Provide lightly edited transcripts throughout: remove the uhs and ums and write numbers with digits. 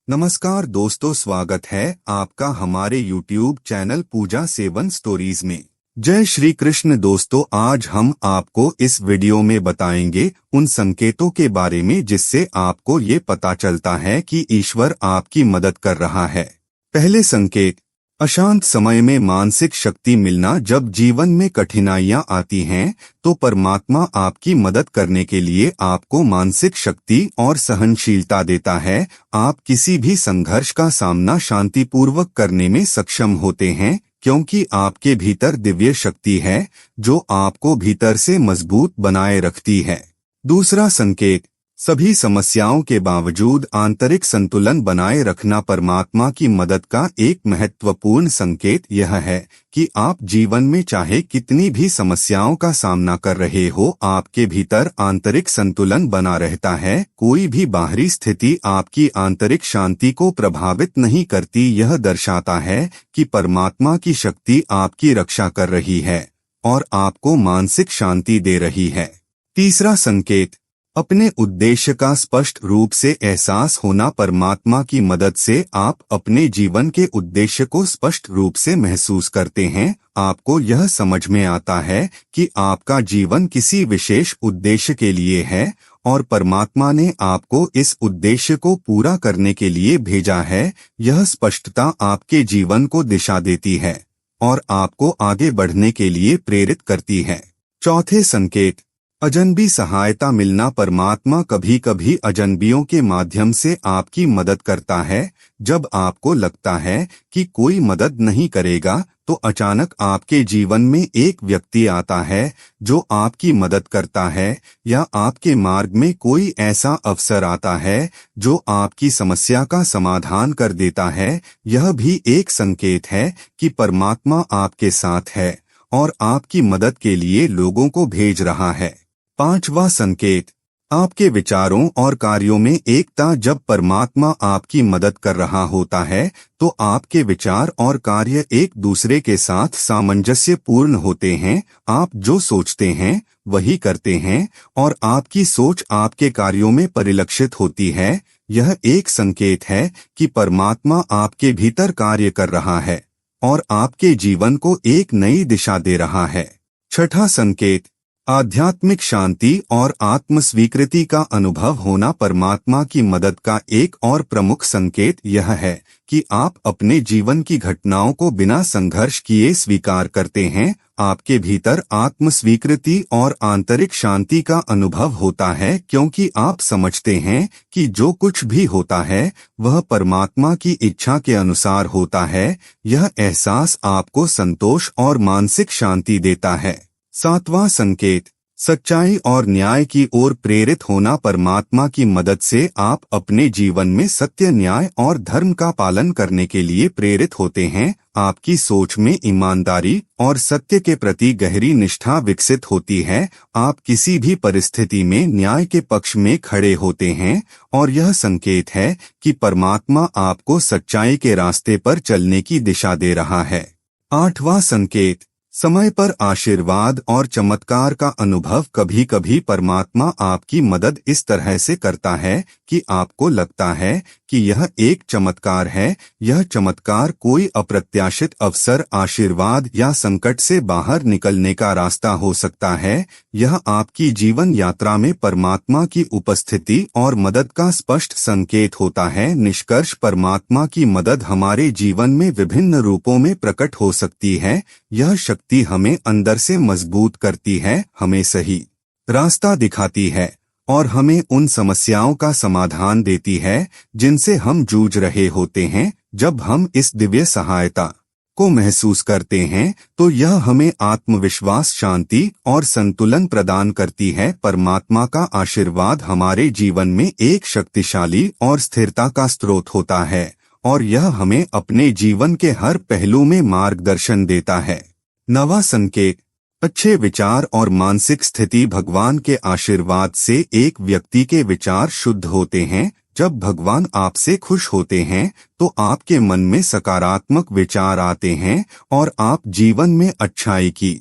नमस्कार दोस्तों, स्वागत है आपका हमारे YouTube चैनल पूजा सेवन स्टोरीज में। जय श्री कृष्ण दोस्तों, आज हम आपको इस वीडियो में बताएंगे उन संकेतों के बारे में जिससे आपको ये पता चलता है कि ईश्वर आपकी मदद कर रहा है। पहले संकेत, अशांत समय में मानसिक शक्ति मिलना। जब जीवन में कठिनाइयां आती हैं तो परमात्मा आपकी मदद करने के लिए आपको मानसिक शक्ति और सहनशीलता देता है। आप किसी भी संघर्ष का सामना शांतिपूर्वक करने में सक्षम होते हैं क्योंकि आपके भीतर दिव्य शक्ति है जो आपको भीतर से मजबूत बनाए रखती है। दूसरा संकेत, सभी समस्याओं के बावजूद आंतरिक संतुलन बनाए रखना। परमात्मा की मदद का एक महत्वपूर्ण संकेत यह है कि आप जीवन में चाहे कितनी भी समस्याओं का सामना कर रहे हो, आपके भीतर आंतरिक संतुलन बना रहता है। कोई भी बाहरी स्थिति आपकी आंतरिक शांति को प्रभावित नहीं करती। यह दर्शाता है कि परमात्मा की शक्ति आपकी रक्षा कर रही है और आपको मानसिक शांति दे रही है। तीसरा संकेत, अपने उद्देश्य का स्पष्ट रूप से एहसास होना। परमात्मा की मदद से आप अपने जीवन के उद्देश्य को स्पष्ट रूप से महसूस करते हैं। आपको यह समझ में आता है कि आपका जीवन किसी विशेष उद्देश्य के लिए है और परमात्मा ने आपको इस उद्देश्य को पूरा करने के लिए भेजा है। यह स्पष्टता आपके जीवन को दिशा देती है और आपको आगे बढ़ने के लिए प्रेरित करती है। चौथे संकेत, अजनबी सहायता मिलना। परमात्मा कभी कभी अजनबियों के माध्यम से आपकी मदद करता है। जब आपको लगता है कि कोई मदद नहीं करेगा तो अचानक आपके जीवन में एक व्यक्ति आता है जो आपकी मदद करता है, या आपके मार्ग में कोई ऐसा अवसर आता है जो आपकी समस्या का समाधान कर देता है। यह भी एक संकेत है कि परमात्मा आपके साथ है और आपकी मदद के लिए लोगों को भेज रहा है। पांचवा संकेत, आपके विचारों और कार्यों में एकता। जब परमात्मा आपकी मदद कर रहा होता है तो आपके विचार और कार्य एक दूसरे के साथ सामंजस्यपूर्ण होते हैं। आप जो सोचते हैं वही करते हैं और आपकी सोच आपके कार्यों में परिलक्षित होती है। यह एक संकेत है कि परमात्मा आपके भीतर कार्य कर रहा है और आपके जीवन को एक नई दिशा दे रहा है। छठा संकेत, आध्यात्मिक शांति और आत्म स्वीकृति का अनुभव होना। परमात्मा की मदद का एक और प्रमुख संकेत यह है कि आप अपने जीवन की घटनाओं को बिना संघर्ष किए स्वीकार करते हैं। आपके भीतर आत्म स्वीकृति और आंतरिक शांति का अनुभव होता है क्योंकि आप समझते हैं कि जो कुछ भी होता है वह परमात्मा की इच्छा के अनुसार होता है। यह एहसास आपको संतोष और मानसिक शांति देता है। सातवां संकेत, सच्चाई और न्याय की ओर प्रेरित होना। परमात्मा की मदद से आप अपने जीवन में सत्य, न्याय और धर्म का पालन करने के लिए प्रेरित होते हैं। आपकी सोच में ईमानदारी और सत्य के प्रति गहरी निष्ठा विकसित होती है। आप किसी भी परिस्थिति में न्याय के पक्ष में खड़े होते हैं और यह संकेत है कि परमात्मा आपको सच्चाई के रास्ते पर चलने की दिशा दे रहा है। आठवां संकेत, समय पर आशीर्वाद और चमत्कार का अनुभव। कभी कभी परमात्मा आपकी मदद इस तरह से करता है कि आपको लगता है कि यह एक चमत्कार है। यह चमत्कार कोई अप्रत्याशित अवसर, आशीर्वाद या संकट से बाहर निकलने का रास्ता हो सकता है। यह आपकी जीवन यात्रा में परमात्मा की उपस्थिति और मदद का स्पष्ट संकेत होता है। निष्कर्ष, परमात्मा की मदद हमारे जीवन में विभिन्न रूपों में प्रकट हो सकती है। यह शक्ति हमें अंदर से मजबूत करती है, हमें सही रास्ता दिखाती है और हमें उन समस्याओं का समाधान देती है जिनसे हम जूझ रहे होते हैं। जब हम इस दिव्य सहायता को महसूस करते हैं तो यह हमें आत्मविश्वास, शांति और संतुलन प्रदान करती है। परमात्मा का आशीर्वाद हमारे जीवन में एक शक्तिशाली और स्थिरता का स्रोत होता है और यह हमें अपने जीवन के हर पहलू में मार्गदर्शन देता है। नवा संकेत, अच्छे विचार और मानसिक स्थिति। भगवान के आशीर्वाद से एक व्यक्ति के विचार शुद्ध होते हैं। जब भगवान आपसे खुश होते हैं तो आपके मन में सकारात्मक विचार आते हैं और आप जीवन में अच्छाई की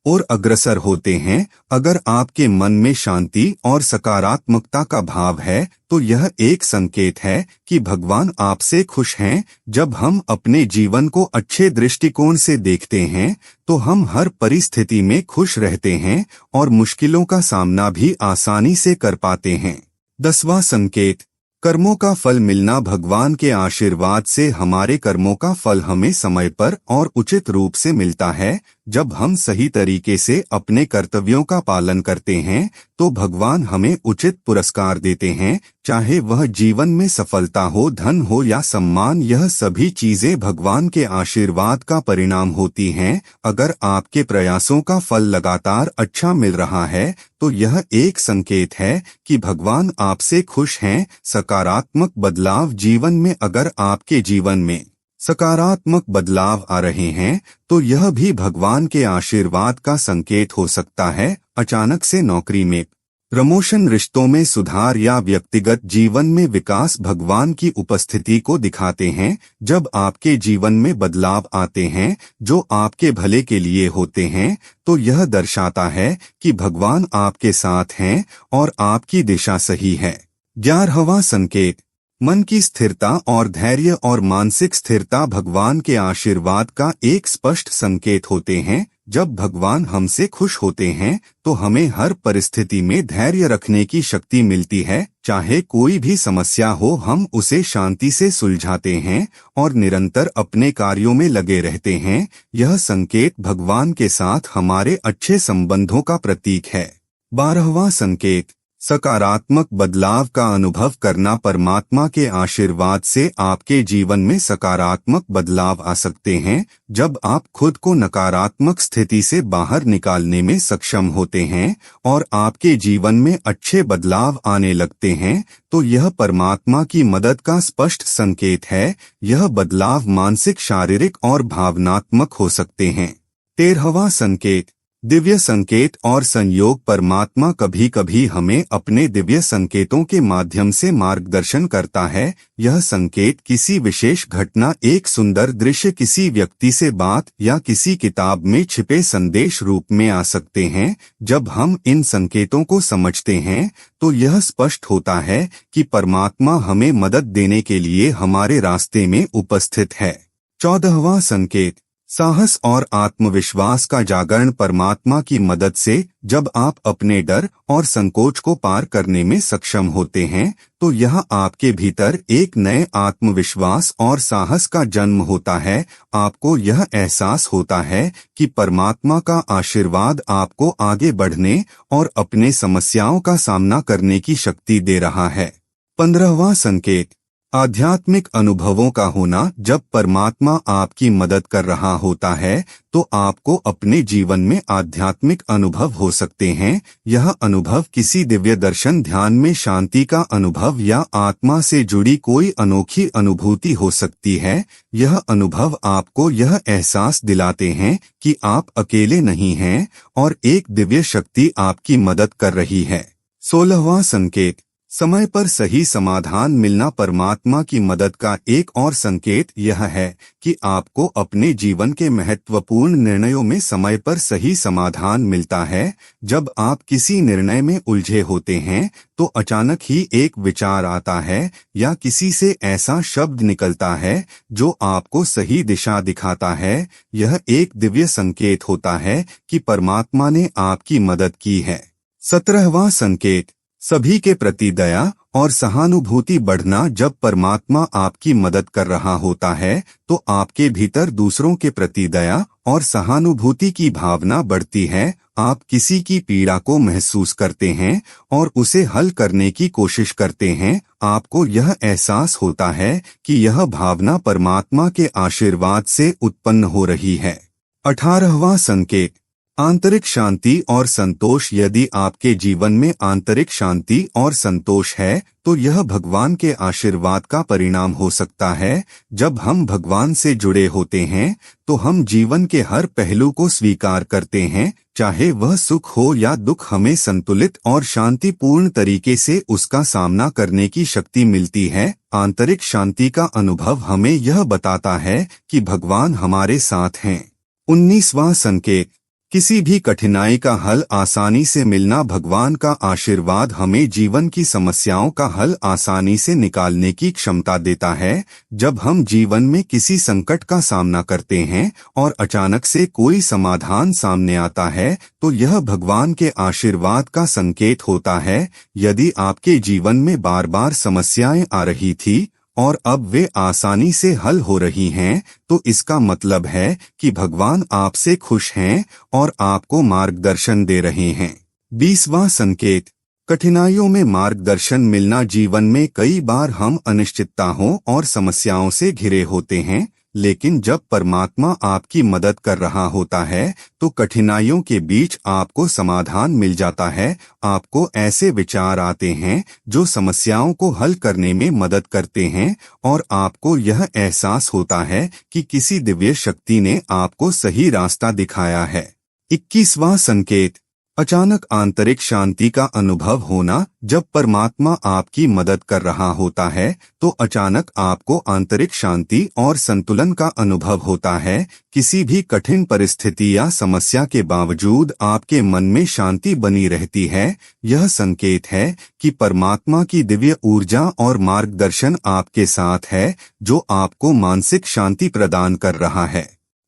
और अग्रसर होते हैं। अगर आपके मन में शांति और सकारात्मकता का भाव है तो यह एक संकेत है कि भगवान आपसे खुश हैं। जब हम अपने जीवन को अच्छे दृष्टिकोण से देखते हैं तो हम हर परिस्थिति में खुश रहते हैं और मुश्किलों का सामना भी आसानी से कर पाते हैं। 10वां संकेत, कर्मों का फल मिलना। भगवान के आशीर्वाद से हमारे कर्मों का फल हमें समय पर और उचित रूप से मिलता है। जब हम सही तरीके से अपने कर्तव्यों का पालन करते हैं तो भगवान हमें उचित पुरस्कार देते हैं, चाहे वह जीवन में सफलता हो, धन हो या सम्मान। यह सभी चीजें भगवान के आशीर्वाद का परिणाम होती हैं। अगर आपके प्रयासों का फल लगातार अच्छा मिल रहा है तो यह एक संकेत है कि भगवान आपसे खुश हैं। सकारात्मक बदलाव जीवन में। अगर आपके जीवन में सकारात्मक बदलाव आ रहे हैं तो यह भी भगवान के आशीर्वाद का संकेत हो सकता है। अचानक से नौकरी में प्रमोशन, रिश्तों में सुधार या व्यक्तिगत जीवन में विकास भगवान की उपस्थिति को दिखाते हैं। जब आपके जीवन में बदलाव आते हैं जो आपके भले के लिए होते हैं तो यह दर्शाता है कि भगवान आपके साथ हैं और आपकी दिशा सही है। 11वां संकेत, मन की स्थिरता और धैर्य और मानसिक स्थिरता भगवान के आशीर्वाद का एक स्पष्ट संकेत होते हैं। जब भगवान हमसे खुश होते हैं तो हमें हर परिस्थिति में धैर्य रखने की शक्ति मिलती है। चाहे कोई भी समस्या हो, हम उसे शांति से सुलझाते हैं और निरंतर अपने कार्यों में लगे रहते हैं। यह संकेत भगवान के साथ हमारे अच्छे संबंधों का प्रतीक है। 12वां संकेत, सकारात्मक बदलाव का अनुभव करना। परमात्मा के आशीर्वाद से आपके जीवन में सकारात्मक बदलाव आ सकते हैं। जब आप खुद को नकारात्मक स्थिति से बाहर निकालने में सक्षम होते हैं और आपके जीवन में अच्छे बदलाव आने लगते हैं तो यह परमात्मा की मदद का स्पष्ट संकेत है। यह बदलाव मानसिक, शारीरिक और भावनात्मक हो सकते हैं। 13वां संकेत, दिव्य संकेत और संयोग। परमात्मा कभी कभी हमें अपने दिव्य संकेतों के माध्यम से मार्गदर्शन करता है। यह संकेत किसी विशेष घटना, एक सुंदर दृश्य, किसी व्यक्ति से बात या किसी किताब में छिपे संदेश रूप में आ सकते हैं। जब हम इन संकेतों को समझते हैं तो यह स्पष्ट होता है कि परमात्मा हमें मदद देने के लिए हमारे रास्ते में उपस्थित है। 14वां संकेत, साहस और आत्मविश्वास का जागरण। परमात्मा की मदद से जब आप अपने डर और संकोच को पार करने में सक्षम होते हैं तो यह आपके भीतर एक नए आत्मविश्वास और साहस का जन्म होता है। आपको यह एहसास होता है कि परमात्मा का आशीर्वाद आपको आगे बढ़ने और अपने समस्याओं का सामना करने की शक्ति दे रहा है। 15वां संकेत, आध्यात्मिक अनुभवों का होना। जब परमात्मा आपकी मदद कर रहा होता है तो आपको अपने जीवन में आध्यात्मिक अनुभव हो सकते हैं। यह अनुभव किसी दिव्य दर्शन, ध्यान में शांति का अनुभव या आत्मा से जुड़ी कोई अनोखी अनुभूति हो सकती है। यह अनुभव आपको यह एहसास दिलाते हैं कि आप अकेले नहीं हैं और एक दिव्य शक्ति आपकी मदद कर रही है। 16वां संकेत, समय पर सही समाधान मिलना। परमात्मा की मदद का एक और संकेत यह है कि आपको अपने जीवन के महत्वपूर्ण निर्णयों में समय पर सही समाधान मिलता है। जब आप किसी निर्णय में उलझे होते हैं तो अचानक ही एक विचार आता है या किसी से ऐसा शब्द निकलता है जो आपको सही दिशा दिखाता है। यह एक दिव्य संकेत होता है कि परमात्मा ने आपकी मदद की है। 17वां संकेत, सभी के प्रति दया और सहानुभूति बढ़ना। जब परमात्मा आपकी मदद कर रहा होता है तो आपके भीतर दूसरों के प्रति दया और सहानुभूति की भावना बढ़ती है। आप किसी की पीड़ा को महसूस करते हैं और उसे हल करने की कोशिश करते हैं। आपको यह एहसास होता है कि यह भावना परमात्मा के आशीर्वाद से उत्पन्न हो रही है। 18वां संकेत, आंतरिक शांति और संतोष। यदि आपके जीवन में आंतरिक शांति और संतोष है तो यह भगवान के आशीर्वाद का परिणाम हो सकता है। जब हम भगवान से जुड़े होते हैं तो हम जीवन के हर पहलू को स्वीकार करते हैं, चाहे वह सुख हो या दुख। हमें संतुलित और शांतिपूर्ण तरीके से उसका सामना करने की शक्ति मिलती है। आंतरिक शांति का अनुभव हमें यह बताता है कि भगवान हमारे साथ हैं। 19वां संकेत, किसी भी कठिनाई का हल आसानी से मिलना भगवान का आशीर्वाद हमें जीवन की समस्याओं का हल आसानी से निकालने की क्षमता देता है। जब हम जीवन में किसी संकट का सामना करते हैं और अचानक से कोई समाधान सामने आता है तो यह भगवान के आशीर्वाद का संकेत होता है। यदि आपके जीवन में बार बार समस्याएं आ रही थी और अब वे आसानी से हल हो रही हैं, तो इसका मतलब है कि भगवान आपसे खुश हैं और आपको मार्गदर्शन दे रहे हैं। 20वां संकेत, कठिनाइयों में मार्गदर्शन मिलना। जीवन में कई बार हम अनिश्चितताओं और समस्याओं से घिरे होते हैं, लेकिन जब परमात्मा आपकी मदद कर रहा होता है तो कठिनाइयों के बीच आपको समाधान मिल जाता है। आपको ऐसे विचार आते हैं जो समस्याओं को हल करने में मदद करते हैं और आपको यह एहसास होता है कि किसी दिव्य शक्ति ने आपको सही रास्ता दिखाया है। 21वां संकेत, अचानक आंतरिक शांति का अनुभव होना। जब परमात्मा आपकी मदद कर रहा होता है तो अचानक आपको आंतरिक शांति और संतुलन का अनुभव होता है। किसी भी कठिन परिस्थिति या समस्या के बावजूद आपके मन में शांति बनी रहती है। यह संकेत है कि परमात्मा की दिव्य ऊर्जा और मार्गदर्शन आपके साथ है, जो आपको मानसिक शांति प्रदान कर रहा है।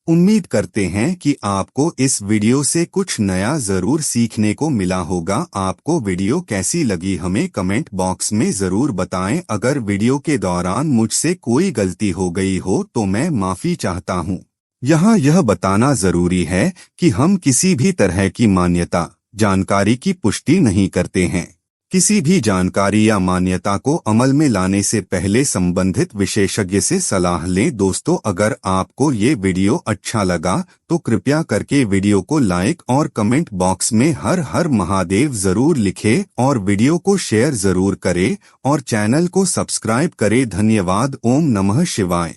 उम्मीद करते हैं कि आपको इस वीडियो से कुछ नया जरूर सीखने को मिला होगा। आपको वीडियो कैसी लगी हमें कमेंट बॉक्स में जरूर बताएं। अगर वीडियो के दौरान मुझसे कोई गलती हो गई हो तो मैं माफी चाहता हूं। यहाँ यह बताना जरूरी है कि हम किसी भी तरह की मान्यता, जानकारी की पुष्टि नहीं करते हैं। किसी भी जानकारी या मान्यता को अमल में लाने से पहले संबंधित विशेषज्ञ से सलाह लें। दोस्तों, अगर आपको ये वीडियो अच्छा लगा तो कृपया करके वीडियो को लाइक और कमेंट बॉक्स में हर हर महादेव जरूर लिखें और वीडियो को शेयर जरूर करें और चैनल को सब्सक्राइब करें। धन्यवाद। ओम नमः शिवाय।